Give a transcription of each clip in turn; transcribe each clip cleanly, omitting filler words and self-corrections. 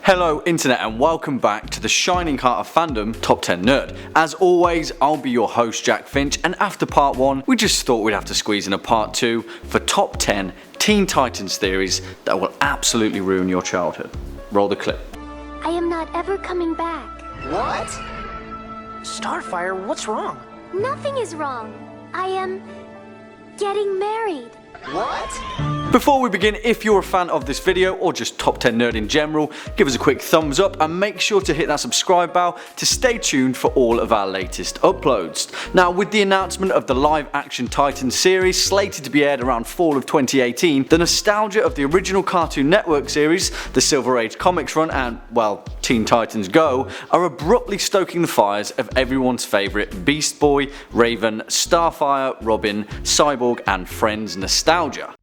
Hello internet and welcome back to the shining heart of fandom, Top 10 Nerd. As always, I'll be your host Jack Finch, and after part 1 we just thought we'd have to squeeze in a part 2 for top 10 Teen Titans theories that will absolutely ruin your childhood. Roll the clip. I am not ever coming back. What? Starfire, what's wrong? Nothing is wrong. I am getting married. What? Before we begin, if you're a fan of this video or just Top 10 Nerd in general, give us a quick thumbs up and make sure to hit that subscribe bell to stay tuned for all of our latest uploads. Now, with the announcement of the live action Titans series slated to be aired around fall of 2018, the nostalgia of the original Cartoon Network series, the Silver Age comics run and, well, Teen Titans Go, are abruptly stoking the fires of everyone's favourite Beast Boy, Raven, Starfire, Robin, Cyborg and Friends nostalgia.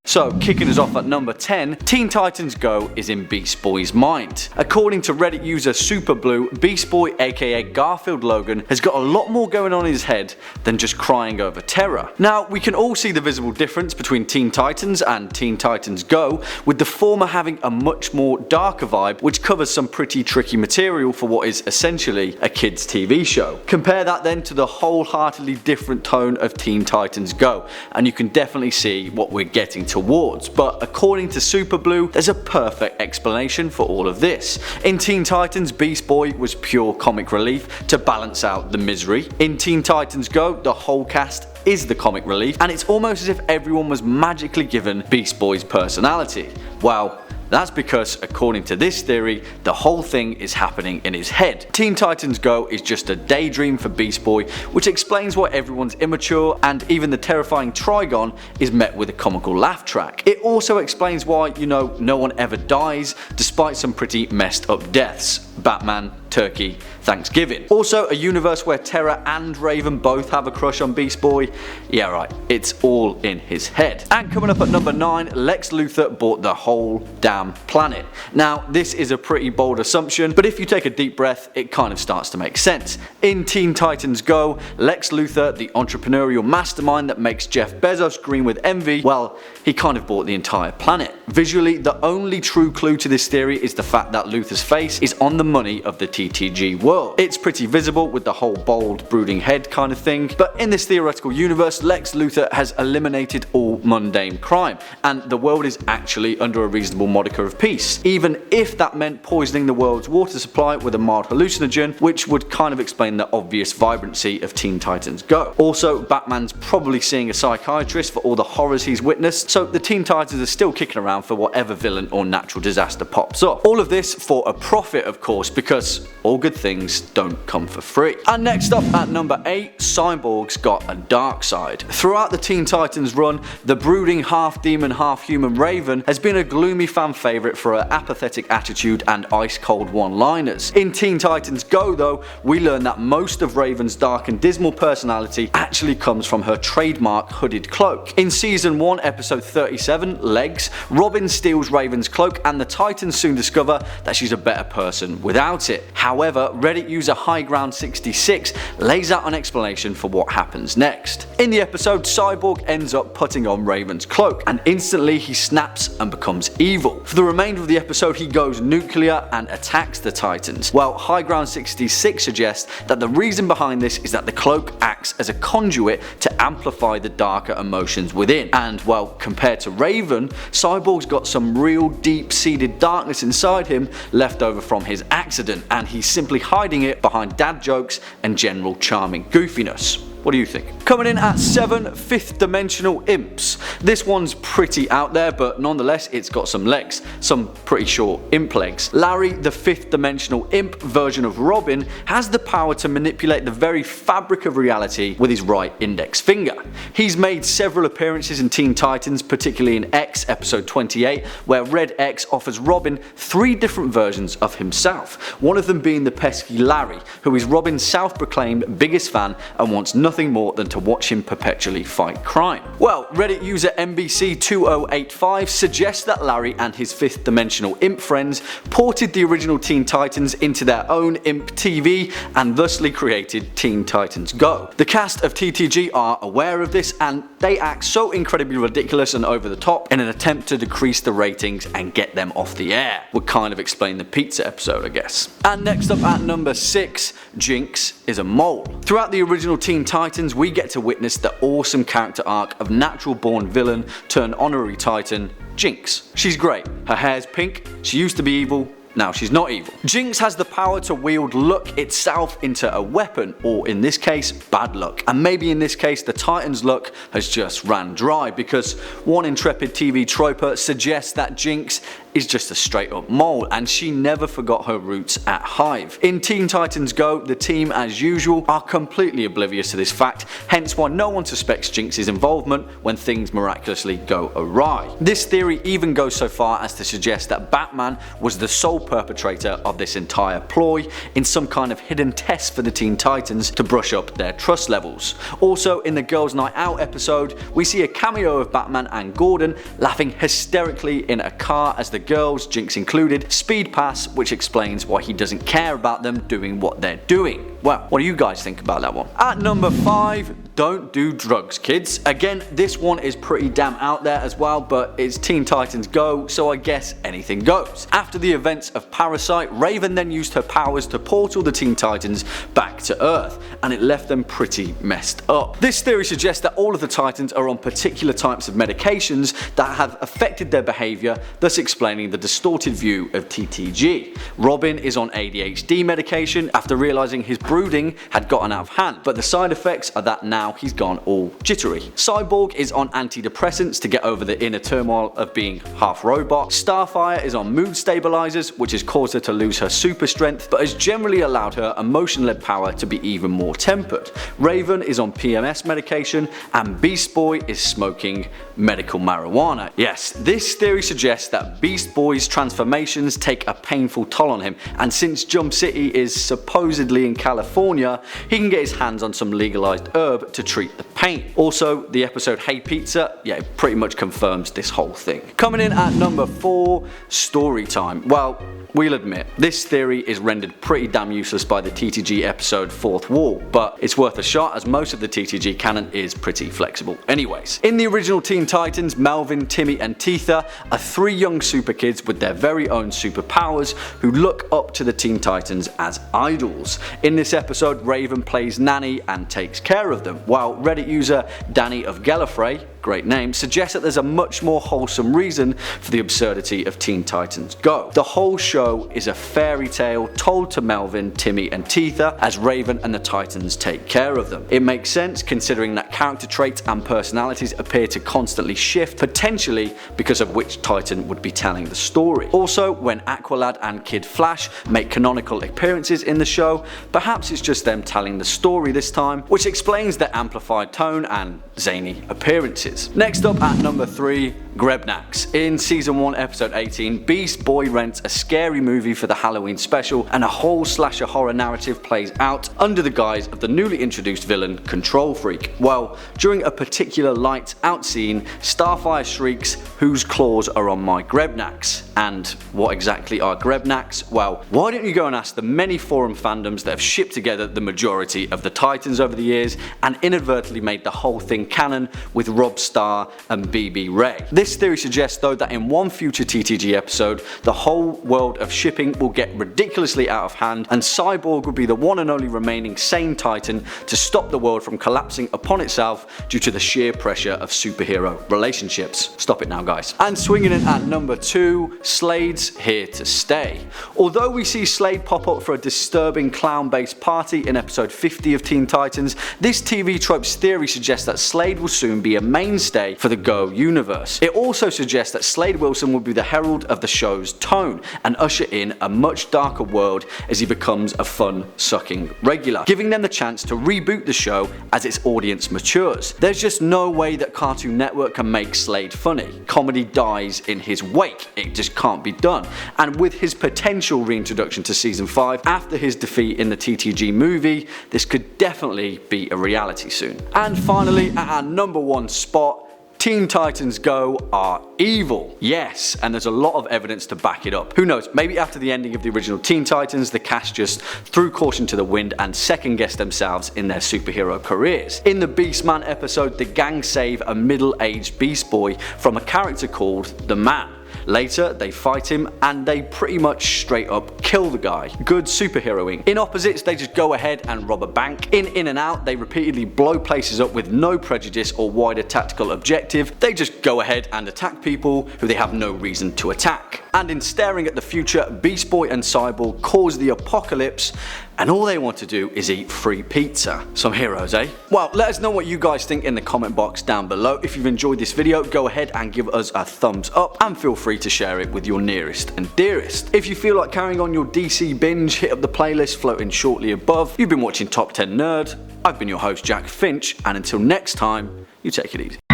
So, kicking us off at number 10, Teen Titans Go is in Beast Boy's mind. According to Reddit user SuperBlue, Beast Boy aka Garfield Logan has got a lot more going on in his head than just crying over terror. Now, we can all see the visible difference between Teen Titans and Teen Titans Go, with the former having a much more darker vibe which covers some pretty tricky material for what is essentially a kids TV show. Compare that then to the wholeheartedly different tone of Teen Titans Go and you can definitely see what we're getting towards. But according to SuperBlue, there's a perfect explanation for all of this. In Teen Titans, Beast Boy was pure comic relief to balance out the misery. In Teen Titans Go, the whole cast is the comic relief, and it's almost as if everyone was magically given Beast Boy's personality. Well, that's because, according to this theory, the whole thing is happening in his head. Teen Titans Go is just a daydream for Beast Boy, which explains why everyone's immature and even the terrifying Trigon is met with a comical laugh track. It also explains why, no one ever dies, despite some pretty messed up deaths. Batman, Turkey, Thanksgiving. Also, a universe where Terra and Raven both have a crush on Beast Boy. Yeah, right, it's all in his head. And coming up at number 9, Lex Luthor bought the whole damn planet. Now, this is a pretty bold assumption, but if you take a deep breath, it kind of starts to make sense. In Teen Titans Go, Lex Luthor, the entrepreneurial mastermind that makes Jeff Bezos green with envy, well, he kind of bought the entire planet. Visually, the only true clue to this theory is the fact that Luthor's face is on the money of the TTG world. It's pretty visible with the whole bold, brooding head kind of thing, but in this theoretical universe, Lex Luthor has eliminated all mundane crime, and the world is actually under a reasonable modica of peace, even if that meant poisoning the world's water supply with a mild hallucinogen, which would kind of explain the obvious vibrancy of Teen Titans Go. Also, Batman's probably seeing a psychiatrist for all the horrors he's witnessed, so the Teen Titans are still kicking around for whatever villain or natural disaster pops up. All of this for a profit, of course, because all good things don't come for free. And next up at number 8, Cyborg's got a dark side. Throughout the Teen Titans run, the brooding half-demon, half-human Raven has been a gloomy fan favourite for her apathetic attitude and ice-cold one-liners. In Teen Titans Go though, we learn that most of Raven's dark and dismal personality actually comes from her trademark hooded cloak. In season 1 episode 37, Legs, Robin steals Raven's cloak and the Titans soon discover that she's a better person without it. However, Reddit user HighGround66 lays out an explanation for what happens next. In the episode, Cyborg ends up putting on Raven's cloak and instantly he snaps and becomes evil. For the remainder of the episode, he goes nuclear and attacks the Titans. Well, HighGround66 suggests that the reason behind this is that the cloak acts as a conduit to amplify the darker emotions within. And well, compared to Raven, Cyborg's got some real deep-seated darkness inside him left over from his accident, and he's simply hiding it behind dad jokes and general charming goofiness. What do you think? Coming in at 7, Fifth Dimensional Imps. This one's pretty out there, but nonetheless it's got some legs, some pretty short imp legs. Larry, the fifth dimensional imp version of Robin, has the power to manipulate the very fabric of reality with his right index finger. He's made several appearances in Teen Titans, particularly in X episode 28, where Red X offers Robin 3 different versions of himself, one of them being the pesky Larry, who is Robin's self-proclaimed biggest fan and wants nothing nothing more than to watch him perpetually fight crime. Well, Reddit user MBC2085 suggests that Larry and his fifth dimensional imp friends ported the original Teen Titans into their own imp TV and thusly created Teen Titans Go. The cast of TTG are aware of this and they act so incredibly ridiculous and over the top in an attempt to decrease the ratings and get them off the air. Would kind of explain the pizza episode, I guess. And next up at number 6, Jinx is a mole. Throughout the original Teen Titans, we get to witness the awesome character arc of natural born villain turned honorary Titan, Jinx. She's great. Her hair's pink, she used to be evil, now she's not evil. Jinx has the power to wield luck itself into a weapon, or in this case, bad luck. And maybe in this case, the Titans' luck has just ran dry because one intrepid TV troper suggests that Jinx is just a straight up mole and she never forgot her roots at Hive. In Teen Titans Go, the team as usual are completely oblivious to this fact, hence why no one suspects Jinx's involvement when things miraculously go awry. This theory even goes so far as to suggest that Batman was the sole perpetrator of this entire ploy in some kind of hidden test for the Teen Titans to brush up their trust levels. Also, in the Girls Night Out episode, we see a cameo of Batman and Gordon laughing hysterically in a car as the girls, Jinx included, speed past, which explains why he doesn't care about them doing what they're doing. Well, what do you guys think about that one? At number 5, don't do drugs, kids. Again, this one is pretty damn out there as well, but it's Teen Titans Go, so I guess anything goes. After the events of Parasite, Raven then used her powers to portal the Teen Titans back to Earth, and it left them pretty messed up. This theory suggests that all of the Titans are on particular types of medications that have affected their behaviour, thus explaining the distorted view of TTG. Robin is on ADHD medication after realising his brooding had gotten out of hand, but the side effects are that now he's gone all jittery. Cyborg is on antidepressants to get over the inner turmoil of being half robot. Starfire is on mood stabilizers, which has caused her to lose her super strength, but has generally allowed her emotion-led power to be even more tempered. Raven is on PMS medication, and Beast Boy is smoking medical marijuana. Yes, this theory suggests that Beast Boy's transformations take a painful toll on him, and since Jump City is supposedly in California, he can get his hands on some legalized herb to treat the pain. Also, the episode Hey Pizza, yeah, it pretty much confirms this whole thing. Coming in at number 4, story time. Well, we'll admit, this theory is rendered pretty damn useless by the TTG episode Fourth Wall, but it's worth a shot as most of the TTG canon is pretty flexible anyways. In the original Teen Titans, Melvin, Timmy and Teether are 3 young super kids with their very own superpowers who look up to the Teen Titans as idols. In this episode, Raven plays nanny and takes care of them, while Reddit user Danny of Gallifrey, great name, suggests that there's a much more wholesome reason for the absurdity of Teen Titans Go. The whole show is a fairy tale told to Melvin, Timmy and Teether as Raven and the Titans take care of them. It makes sense considering that character traits and personalities appear to constantly shift, potentially because of which Titan would be telling the story. Also, when Aqualad and Kid Flash make canonical appearances in the show, perhaps it's just them telling the story this time, which explains their amplified tone and zany appearances. Next up at number 3, Grebnax. In season 1 episode 18, Beast Boy rents a scary movie for the Halloween special and a whole slasher horror narrative plays out under the guise of the newly introduced villain Control Freak. Well, during a particular lights out scene, Starfire shrieks, "Whose claws are on my Grebnax?" And what exactly are Grebnax? Well, why don't you go and ask the many forum fandoms that have shipped together the majority of the Titans over the years and inadvertently made the whole thing canon with Rob Starr and BB Ray. This theory suggests though that in one future TTG episode, the whole world of shipping will get ridiculously out of hand and Cyborg will be the one and only remaining sane Titan to stop the world from collapsing upon itself due to the sheer pressure of superhero relationships. Stop it now, guys. And swinging in at number 2, SLADE'S here to stay. Although we see Slade pop up for a disturbing clown-based party in episode 50 of Teen Titans, this TV trope's theory suggests that Slade will soon be a mainstay for the Go universe. It It also suggests that Slade Wilson will be the herald of the show's tone and usher in a much darker world as he becomes a fun-sucking regular, giving them the chance to reboot the show as its audience matures. There's just no way that Cartoon Network can make Slade funny. Comedy dies in his wake, it just can't be done. And with his potential reintroduction to season 5 after his defeat in the TTG movie, this could definitely be a reality soon. And finally, at our number 1 spot, Teen Titans Go are evil. Yes, and there's a lot of evidence to back it up. Who knows, maybe after the ending of the original Teen Titans, the cast just threw caution to the wind and second guessed themselves in their superhero careers. In the Beastman episode, the gang save a middle-aged Beast Boy from a character called The Man. Later, they fight him and they pretty much straight up kill the guy. Good superheroing. In opposites, they just go ahead and rob a bank. In and Out, they repeatedly blow places up with no prejudice or wider tactical objective. They just go ahead and attack people who they have no reason to attack. And in Staring at the Future, Beast Boy and Cyborg cause the apocalypse, and all they want to do is eat free pizza. Some heroes, eh? Well, let us know what you guys think in the comment box down below. If you've enjoyed this video, go ahead and give us a thumbs up and feel free to share it with your nearest and dearest. If you feel like carrying on your DC binge, hit up the playlist floating shortly above. You've been watching Top 10 Nerd. I've been your host Jack Finch, and until next time, you take it easy.